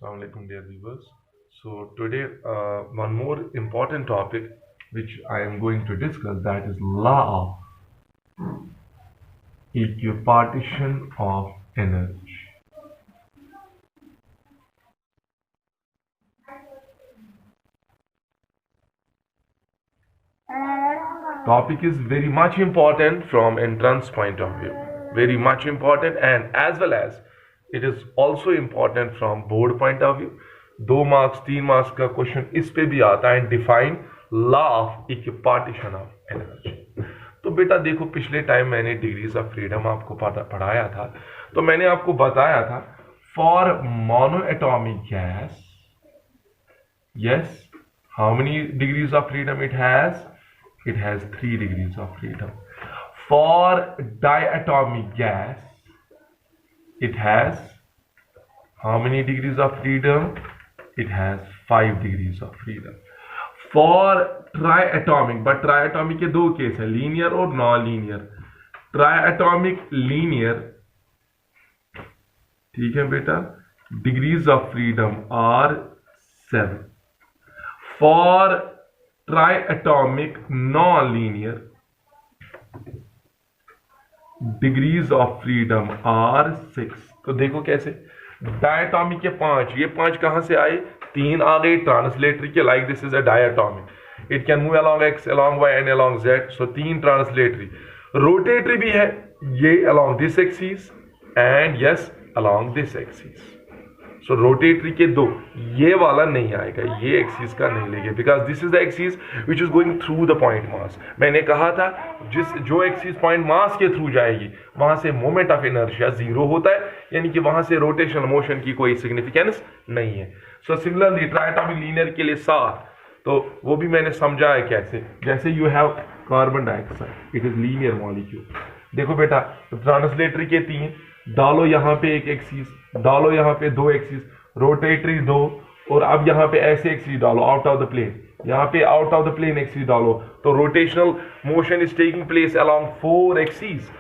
Assalamu alaikum, dear viewers. So today, one more important topic which I am going to discuss, that is law of equipartition of energy. Topic is very much important from entrance point of view, very much important, and as well as it is also important from board point of view. 2 marks 3 marks का question इस पे भी आता है, define law of equipartition of energy. तो बेटा देखो, पिछले टाइम मैंने डिग्रीज ऑफ फ्रीडम आपको पढ़ाया था, तो मैंने आपको बताया था for mono atomic gas, yes, how many degrees of freedom it has? It has 3 degrees of freedom. For diatomic gas, it has how many degrees of freedom? It has 5 degrees of freedom. For triatomic, but triatomic के 2 case है, linear और non linear. triatomic linear, ठीक है बेटा, degrees of freedom are 7. For triatomic non-linear, degrees of freedom are 6. तो देखो कैसे, diatomic के 5, ये 5 कहां से आए? 3 आ गए ट्रांसलेटरी के, like this is a diatomic, it can move along x, along y and along z, so 3 translatory. Rotatory भी है, ये along this axis and yes along this axis. So rotatory के 2, ये वाला नहीं आएगा, ये एक्सिस का नहीं लेंगे, because this is the axis which is going through the point mass. मैंने कहा था जो एक्सिस पॉइंट मास के थ्रू जाएगी वहां से मोमेंट ऑफ इनर्शिया 0 होता है, यानी कि वहां से रोटेशनल मोशन की कोई सिग्निफिकेंस नहीं है। सो सिमिलरली ट्राइटोमिक लीनियर के लिए 7, तो वो भी मैंने समझा है कैसे। जैसे you have carbon dioxide, it is linear molecule. देखो बेटा, ट्रांसलेटरी के 3 डालो, यहाँ पे एक एक्सिस डालो, यहाँ पे 2 एक्सिस, रोटेटरी 2, और अब यहाँ पे ऐसे एक्सिस डालो आउट ऑफ द प्लेन, यहाँ पे out of the plane axis डालो, तो rotational motion is taking place along 4 axis.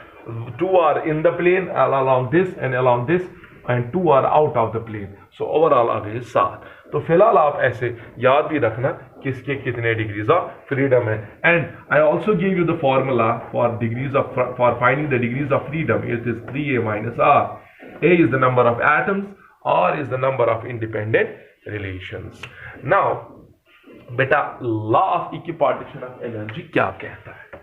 2 are in the plane along this and along this, and 2 are out of the plane. So overall आ गए 7। तो फिलहाल आप ऐसे याद भी रखना किसके कितने डिग्रीज ऑफ फ्रीडम है। And I also give you the formula for degrees of, for finding the degrees of freedom, it is 3a minus r. A is the number of atoms, R is the number of independent relations. Now बेटा, law of equipartition of energy क्या कहता है?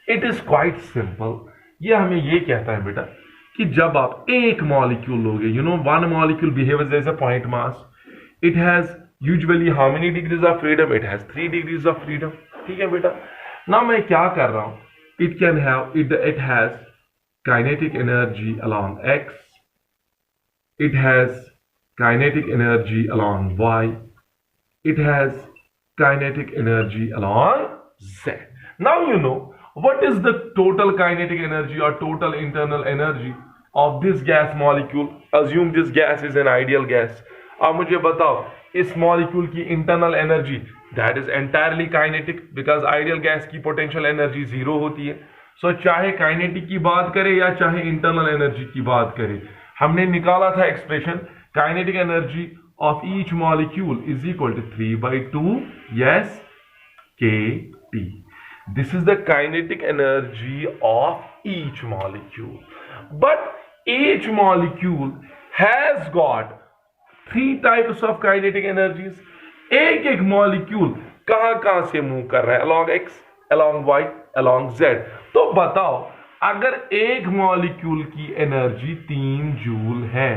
It is quite simple. ये हमें ये कहता है बेटा कि जब आप एक मॉलिक्यूल लोगे, you know one molecule behaves as a point mass, it has usually how many degrees of freedom? It has 3 degrees of freedom. ठीक है बेटा। ना मैं क्या कर रहा हूं, it can have it has kinetic energy along x, it has kinetic energy along y, it has kinetic energy along z. Now you know what is the total kinetic energy or total internal energy of this gas molecule. Assume this gas is an ideal gas. अब मुझे बताओ इस molecule की internal energy, that is entirely kinetic, because ideal gas की potential energy 0 होती है। सो चाहे kinetic की बात करें या चाहे इंटरनल एनर्जी की बात करें, हमने निकाला था expression, kinetic energy of each molecule is equal to 3/2 yes kT. This is the kinetic energy of each molecule. But each molecule has got 3 types of kinetic energies. एक एक मॉलिक्यूल कहां से मूव कर रहा है? along x, along y, along z. तो बताओ, अगर एक मॉलिक्यूल की एनर्जी 3 जूल है,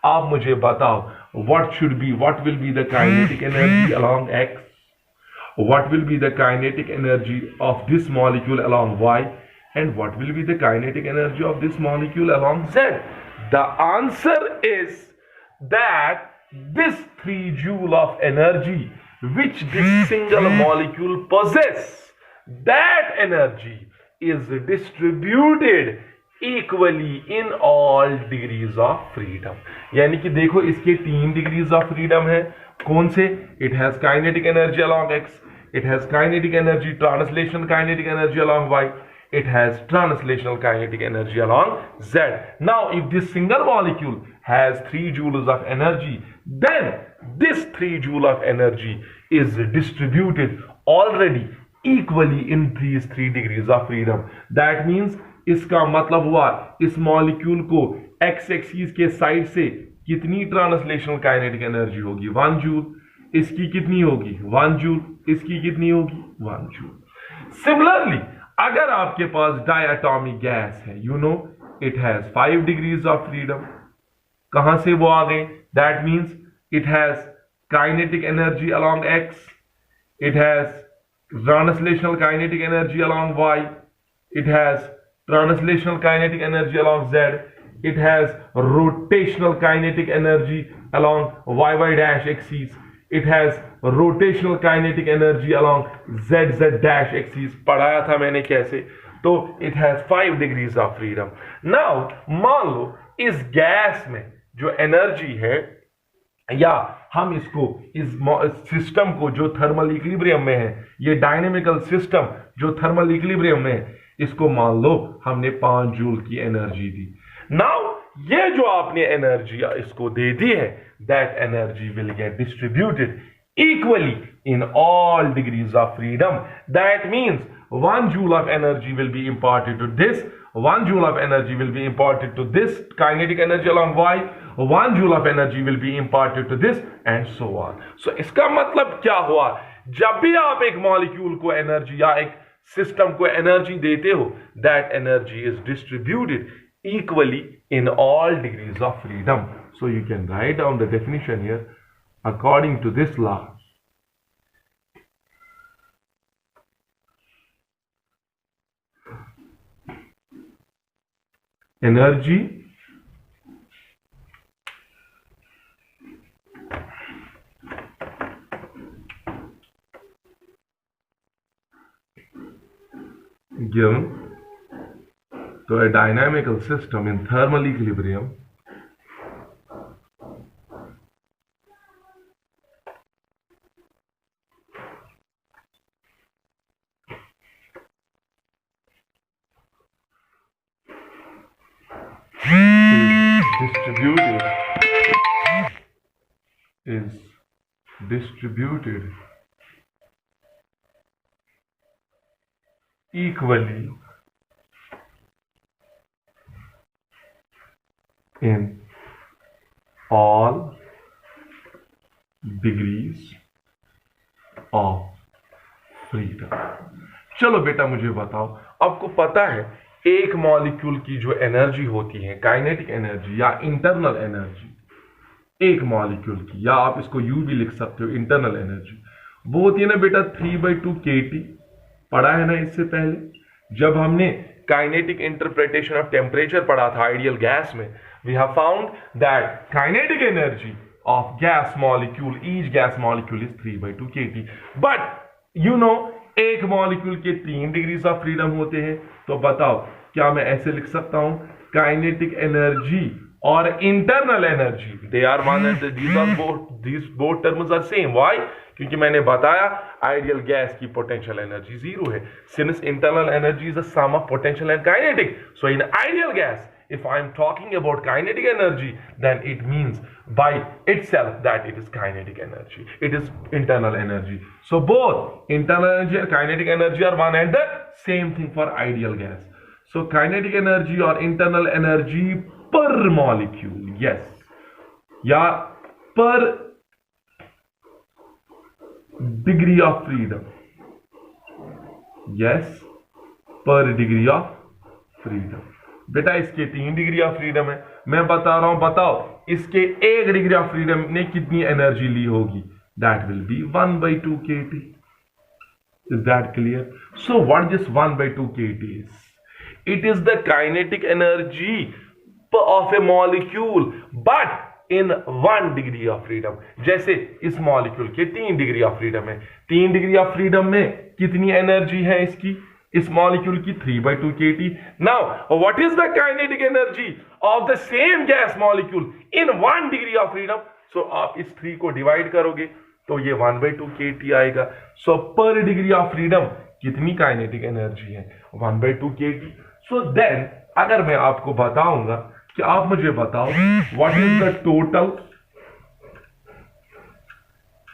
आप मुझे बताओ what will be the kinetic energy along x, what will be the kinetic energy of this molecule along y, and what will be the kinetic energy of this molecule along z? The answer is that this 3 joule of energy which this single molecule possess, that energy is distributed equally in all degrees of freedom. यानी कि देखो, इसके 3 degrees of freedom है। कौन से? It has kinetic energy along x, it has kinetic energy, translation kinetic energy along y, it has translational kinetic energy along Z. Now if this single molecule has 3 joules of energy, then this 3 joule of energy is distributed already equally in these 3 degrees of freedom. That means इसका मतलब हुआ इस molecule को x axis के side से कितनी translational kinetic energy होगी, 1 joule. इसकी कितनी होगी, 1 जूल. इसकी कितनी होगी, 1 जूल. सिमिलरली अगर आपके पास डायटॉमिक गैस है, you know it has 5 degrees of freedom. कहां से वो आ गए? That means it has kinetic energy along x, it has translational kinetic energy along y, it has translational kinetic energy along z, it has rotational kinetic energy along yy dash axis, it has rotational kinetic energy along zz dash axis. पढ़ाया था मैंने कैसे. तो it has 5 degrees of freedom. Now मान लो इस gas में जो energy है, या हम इसको इस सिस्टम को जो थर्मल इक्विलिब्रियम में है, ये डायनेमिकल सिस्टम जो थर्मल इक्विलिब्रियम में है, इसको मान लो हमने 5 जूल की एनर्जी दी. नाउ ये जो आपने एनर्जी इसको दे दी है, that energy will get distributed equally in all degrees of freedom. That means 1 joule of energy will be imparted to this, 1 joule of energy will be imparted to this kinetic energy along y, 1 joule of energy will be imparted to this, and so on. So इसका मतलब क्या हुआ? जब भी आप एक molecule को energy या एक सिस्टम को एनर्जी देते हो, that energy is distributed equally in all degrees of freedom. So you can write down the definition here. According to this law, energy given to a dynamical system in thermal equilibrium is distributed equally in all degrees of freedom. चलो बेटा मुझे बताओ, आपको पता है एक molecule की जो एनर्जी होती है, काइनेटिक एनर्जी या इंटरनल एनर्जी, एक मॉलिक्यूल की, या आप इसको यू भी लिख सकते हो, इंटरनल एनर्जी, वो होती है ना बेटा 3/2 kT. पढ़ा है ना इससे पहले जब हमने काइनेटिक इंटरप्रिटेशन ऑफ टेम्परेचर पढ़ा था आइडियल गैस में. We have found that kinetic energy of gas molecule, each gas molecule is 3/2 kT. But you know एक मॉलिक्यूल के 3 डिग्रीज ऑफ फ्रीडम होते हैं. तो बताओ क्या मैं ऐसे लिख सकता हूं, काइनेटिक एनर्जी और internal energy, they are one and these both terms are same. Why? क्योंकि मैंने बताया आइडियल गैस की पोटेंशियल एनर्जी 0 है. Since internal energy is the sum of potential and kinetic, so in ideal gas if I am talking about kinetic energy, then it means by itself that it is kinetic energy, it is internal energy. So both internal energy and kinetic energy are one and the same thing for ideal gas. So kinetic energy or internal energy per molecule, yes, या per degree of freedom, yes, per degree of freedom. बेटा इसके 3 degree of freedom है, मैं बता रहा हूं, बताओ इसके 1 डिग्री ऑफ फ्रीडम ने कितनी एनर्जी ली होगी? That will be 1/2 kT. Is that clear? So what this 1/2 kT is? It is the kinetic energy of A molecule but in 1 degree of freedom. जैसे इस मॉलिक्यूल के 3 डिग्री ऑफ फ्रीडम है, 3 degree of freedom में कितनी energy है इसकी, इस molecule की? 3/2 kT. Now what is the kinetic energy of the same gas molecule in 1 degree of freedom? So आप इस 3 को डिवाइड करोगे तो ये 1/2 kT आएगा. सो पर डिग्री ऑफ फ्रीडम कितनी काइनेटिक एनर्जी है 1/2 kT। सो देन अगर मैं आपको बताऊंगा कि आप मुझे बताओ what is the total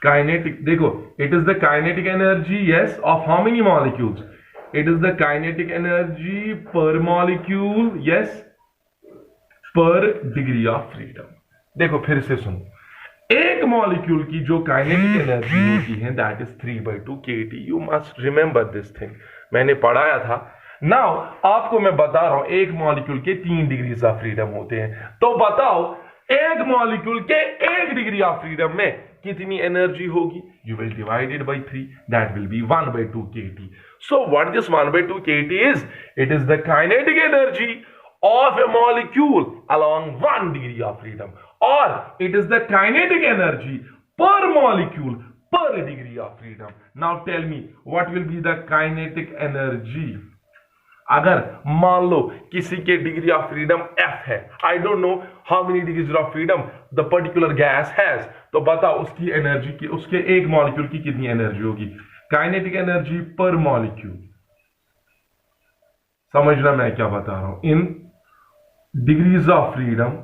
kinetic, देखो it is the kinetic energy yes of how many molecules, it is the kinetic energy per molecule yes per degree of freedom. देखो फिर से सुनो, एक मॉलिक्यूल की जो काइनेटिक एनर्जी होती है that is 3/2 kT। You must remember this thing, मैंने पढ़ाया था। नाउ आपको मैं बता रहा हूं एक मॉलिक्यूल के 3 डिग्रीज ऑफ फ्रीडम होते हैं, तो बताओ एक मॉलिक्यूल के 1 डिग्री ऑफ फ्रीडम में कितनी एनर्जी होगी। You will divide it by 3, that will be 1/2 kT। So what this 1/2 kT is, it is the kinetic energy of a molecule along 1 degree of freedom, or it is the kinetic energy per molecule per degree of freedom. Now tell me what will be the kinetic energy अगर मान लो किसी के degree of freedom f है, I don't know how many degrees of freedom the particular gas has, तो बताओ उसकी energy की, उसके एक मॉलिक्यूल की कितनी एनर्जी होगी। काइनेटिक एनर्जी पर मॉलिक्यूल, समझना मैं क्या बता रहा हूं। इन डिग्रीज ऑफ फ्रीडम,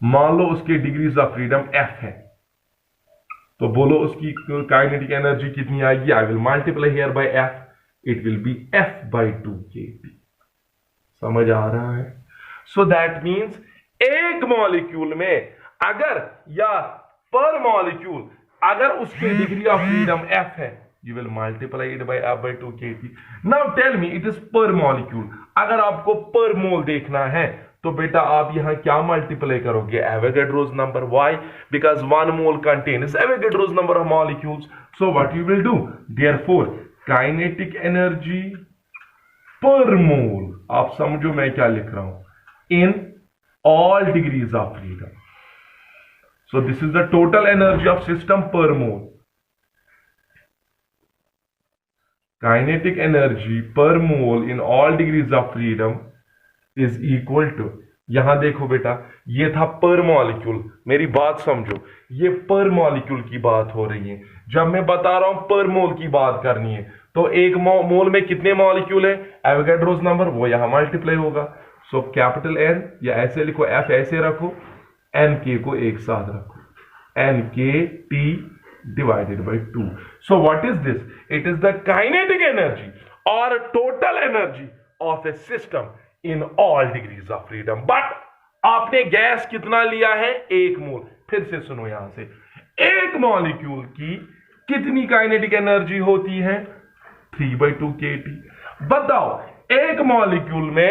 मान लो उसके डिग्रीज ऑफ फ्रीडम f है, तो बोलो उसकी काइनेटिक एनर्जी कितनी आएगी। I will multiply here bye f, it will be f/2 kT। समझ आ रहा है। सो दैट मीन्स एक मॉलिक्यूल में अगर या पर मॉलिक्यूल अगर उसके डिग्री ऑफ फ्रीडम f है, you will multiply it by f/2 kT। Now tell me it is per molecule। अगर आपको पर मोल देखना है तो बेटा आप यहां क्या मल्टीप्लाई करोगे, Avogadro's number। Why? Because 1 mole contains Avogadro's number of molecules। So what you will do, therefore kinetic energy per mole, आप समझो मैं क्या लिख रहा हूं, in all degrees of freedom। So this is the total energy of system per mole। Kinetic energy per mole in all degrees of freedom is equal to, यहां देखो बेटा ये था पर मॉलिक्यूल, मेरी बात समझो, ये पर मॉलिक्यूल की बात हो रही है। जब मैं बता रहा हूं पर मोल की बात करनी है तो एक मोल में कितने मॉलिक्यूल है, एवोगैड्रोस नंबर, वो यहां मल्टीप्लाई होगा। सो कैपिटल N, या ऐसे लिखो F ऐसे रखो, NK को एक साथ रखो, NKT divided by 2। So what is this? It is the kinetic energy or total energy of a system in all degrees of freedom। But आपने गैस कितना लिया है, 1 मोल। फिर से सुनो यहां से, एक मॉलिक्यूल की कितनी काइनेटिक एनर्जी होती है, 3/2 kT। बताओ एक मॉलिक्यूल में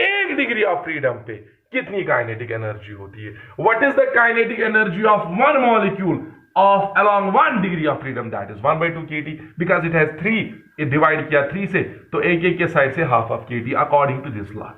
1 डिग्री ऑफ फ्रीडम पे कितनी काइनेटिक एनर्जी होती है। What is the kinetic energy of 1 molecule of along 1 degree of freedom, that is 1/2 kT, because it has 3, it divide किया 3 से, तो एक के साइड से half of kT according to this law।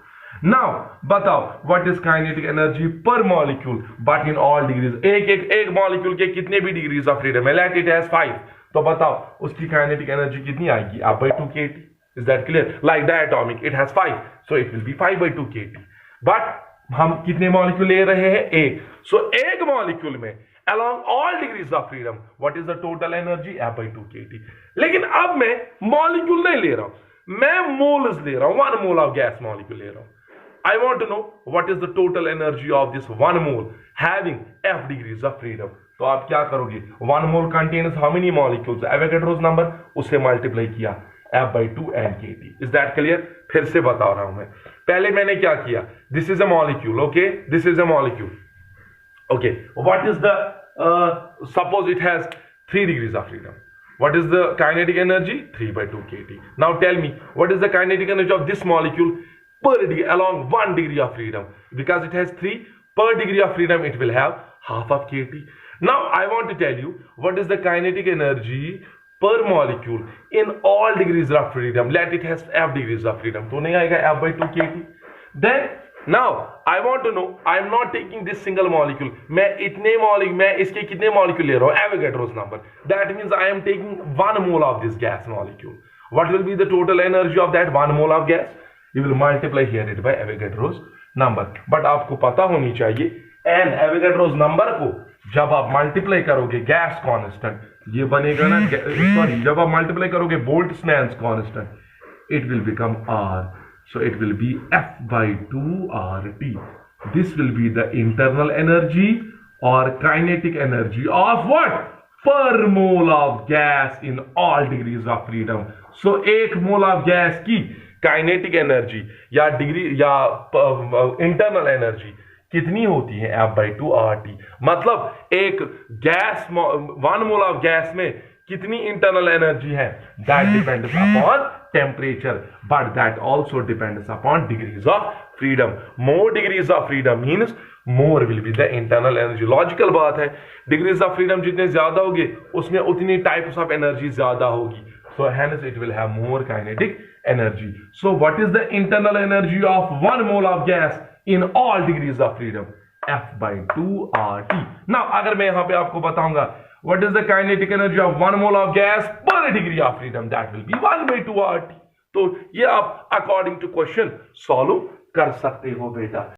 Now बताओ what is kinetic energy per molecule but in all degrees, एक molecule के कितने भी डिग्रीज ऑफ फ्रीडम है, let it has 5, तो बताओ उसकी काइनेटिक एनर्जी कितनी आएगी, f/2 kT। Is that clear? Like diatomic it has 5, so it will be 5/2 kT। but हम कितने मॉलिक्यूल ले रहे हैं, 1। so एक मॉलिक्यूल में along all degrees of freedom what is the total energy, f/2 kT। लेकिन अब मैं मॉलिक्यूल नहीं ले रहा हूं, मैं मोल्स ले रहा हूं, 1 मोल ऑफ गैस मॉलिक्यूल ले रहा हूं। I want to know what is the total energy of this 1 mole having f degrees of freedom. तो आप क्या करोगे, 1 mole contains how many molecules, Avogadro's number, उससे मल्टीप्लाई किया f/2 kT। Is that clear? फिर से बता रहा हूं मैं, पहले मैंने क्या किया, this is a molecule, okay, this is a molecule, okay, what is the suppose it has 3 degrees of freedom, what is the kinetic energy, 3/2 kT। now tell me what is the kinetic energy of this molecule per degree along 1 degree of freedom, because it has 3 per degree of freedom it will have half of kT। now I want to tell you what is the kinetic energy per molecule in all degrees of freedom, let it has f degrees of freedom, तो नहीं आएगा f/2 kT। then now I want to know, I am not taking this single molecule, मैं इतने molecule, मैं इसके कितने molecule ले रहा हूं, Avogadro's number, that means I am taking 1 mole of this gas molecule। what will be the total energy of that 1 mole of gas, you will multiply here it by Avogadro's number। but आपको पता होनी चाहिए n Avogadro's number को जब आप multiply करोगे gas constant, ये बनेगा ना, सॉरी, जब आप मल्टीप्लाई करोगे Boltzmann constant, it will become R. So it will be F by 2RT. This will be the internal energy or kinetic energy of what? Per mole of gas in all degrees of freedom. So एक mole of gas की kinetic energy या degree या internal energy कितनी होती है? F/2RT. मतलब एक gas, 1 mole of gas में कितनी इंटरनल एनर्जी है? That depends upon temperature, but that also depends upon degrees of freedom. More degrees of freedom means more will be the internal energy. Logical बात है, degrees of freedom जितने ज्यादा होंगे उसमें उतनी types of energy ज्यादा होगी. So hence it will have more kinetic energy. So what is the internal energy of 1 mole of gas in all degrees of freedom? F/2RT. Now अगर मैं यहाँ पे आपको बताऊंगा what is the kinetic energy of 1 mole of gas per degree of freedom, that will be 1/2RT. तो ये आप according to question solve कर सकते हो बेटा.